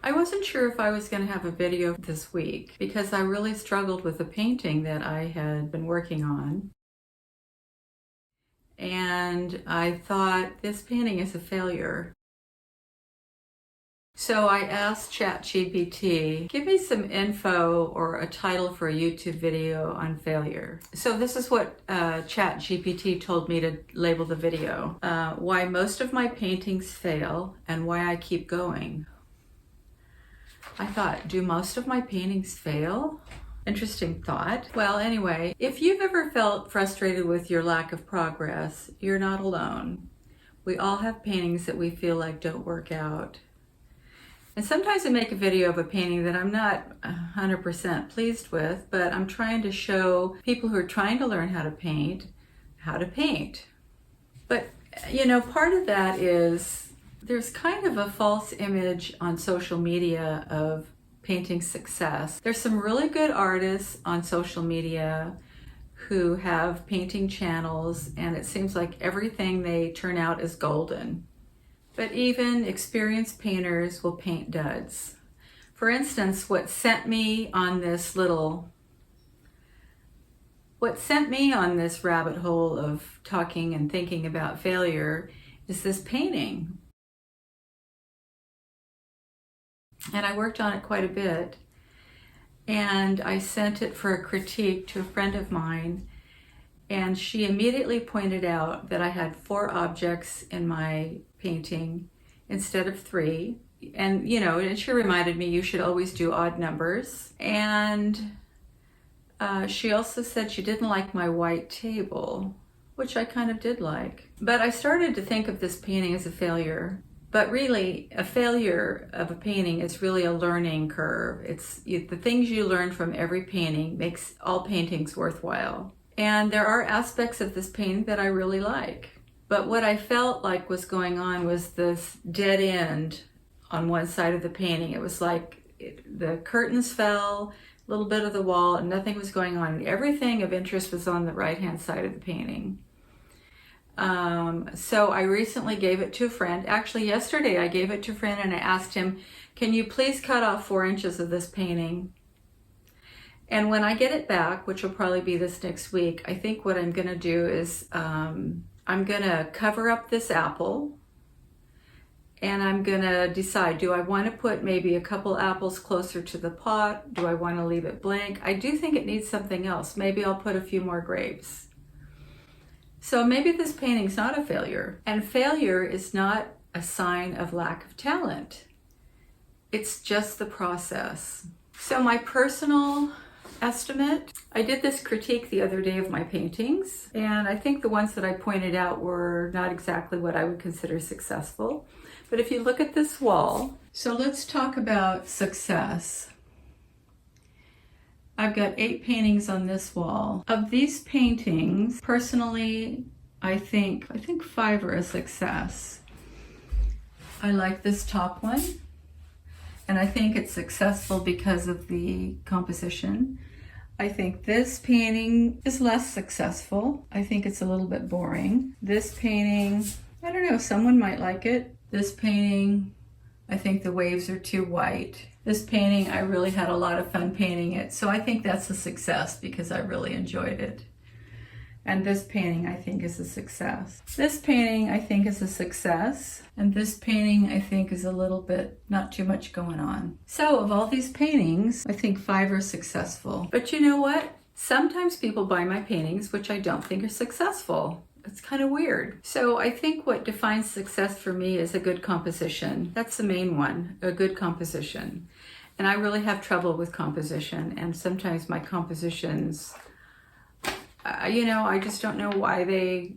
I wasn't sure if I was going to have a video this week because I really struggled with a painting that I had been working on. And I thought, this painting is a failure. So I asked ChatGPT, give me some info or a title for a YouTube video on failure. So this is what ChatGPT told me to label the video. Why most of my paintings fail and why I keep going. I thought, do most of my paintings fail? Interesting thought. Well, anyway, if you've ever felt frustrated with your lack of progress, you're not alone. We all have paintings that we feel like don't work out. And sometimes I make a video of a painting that I'm not 100% pleased with, but I'm trying to show people who are trying to learn how to paint. But, you know, part of that is there's kind of a false image on social media of painting success. There's some really good artists on social media who have painting channels, and it seems like everything they turn out is golden. But even experienced painters will paint duds. For instance, what sent me on this rabbit hole of talking and thinking about failure is this painting. And I worked on it quite a bit. And I sent it for a critique to a friend of mine. And she immediately pointed out that I had 4 objects in my painting instead of 3. And, you know, and she reminded me you should always do odd numbers. And she also said she didn't like my white table, which I kind of did like. But I started to think of this painting as a failure. But really, a failure of a painting is really a learning curve. The things you learn from every painting makes all paintings worthwhile. And there are aspects of this painting that I really like. But what I felt like was going on was this dead end on one side of the painting. It was like the curtains fell, a little bit of the wall, and nothing was going on. And everything of interest was on the right-hand side of the painting. So I recently gave it to a friend. Actually, yesterday I gave it to a friend and I asked him, can you please cut off 4 inches of this painting? And when I get it back, which will probably be this next week, I think what I'm going to do is I'm going to cover up this apple and I'm going to decide, do I want to put maybe a couple apples closer to the pot? Do I want to leave it blank? I do think it needs something else. Maybe I'll put a few more grapes. So maybe this painting's not a failure. And failure is not a sign of lack of talent. It's just the process. So my personal estimate, I did this critique the other day of my paintings, and I think the ones that I pointed out were not exactly what I would consider successful. But if you look at this wall, so let's talk about success. I've got 8 paintings on this wall. Of these paintings, personally, I think 5 are a success. I like this top one, and I think it's successful because of the composition. I think this painting is less successful. I think it's a little bit boring. This painting, I don't know, someone might like it. This painting, I think the waves are too white. This painting, I really had a lot of fun painting it. So I think that's a success because I really enjoyed it. And this painting, I think, is a success. This painting, I think, is a success. And this painting, I think, is a little bit, not too much going on. So of all these paintings, I think 5 are successful. But you know what? Sometimes people buy my paintings, which I don't think are successful. It's kind of weird. So I think what defines success for me is a good composition. That's the main one, a good composition. And I really have trouble with composition. And sometimes my compositions, you know, I just don't know why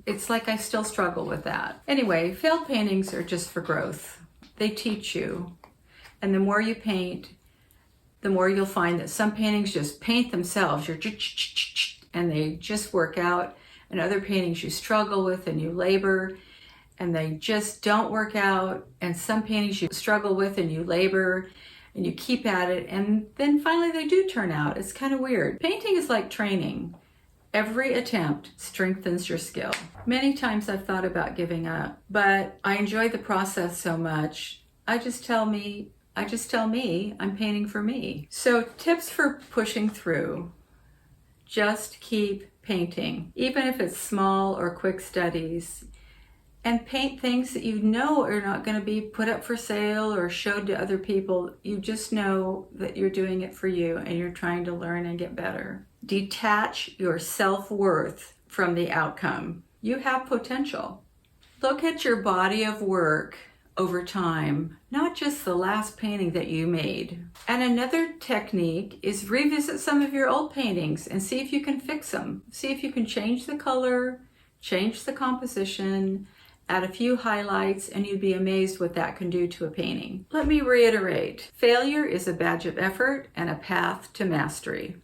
it's like I still struggle with that. Anyway, failed paintings are just for growth. They teach you. And the more you paint, the more you'll find that some paintings just paint themselves. And they just work out. And other paintings you struggle with and you labor and they just don't work out. And some paintings you struggle with and you labor and you keep at it. And then finally they do turn out. It's kind of weird. Painting is like training. Every attempt strengthens your skill. Many times I've thought about giving up, but I enjoy the process so much. I I just tell me I'm painting for me. So tips for pushing through. Just keep painting, even if it's small or quick studies. And paint things that you know are not going to be put up for sale or showed to other people. You just know that you're doing it for you and you're trying to learn and get better. Detach your self-worth from the outcome. You have potential. Look at your body of work over time, not just the last painting that you made. And another technique is revisit some of your old paintings and see if you can fix them. See if you can change the color, change the composition, add a few highlights, and you'd be amazed what that can do to a painting. Let me reiterate, failure is a badge of effort and a path to mastery.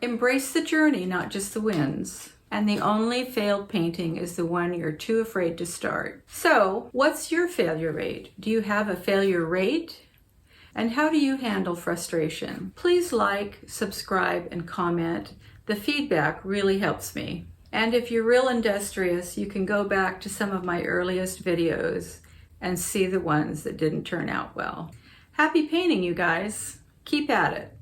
Embrace the journey, not just the wins. And the only failed painting is the one you're too afraid to start. So, what's your failure rate? Do you have a failure rate? And how do you handle frustration? Please like, subscribe, and comment. The feedback really helps me. And if you're real industrious, you can go back to some of my earliest videos and see the ones that didn't turn out well. Happy painting, you guys. Keep at it.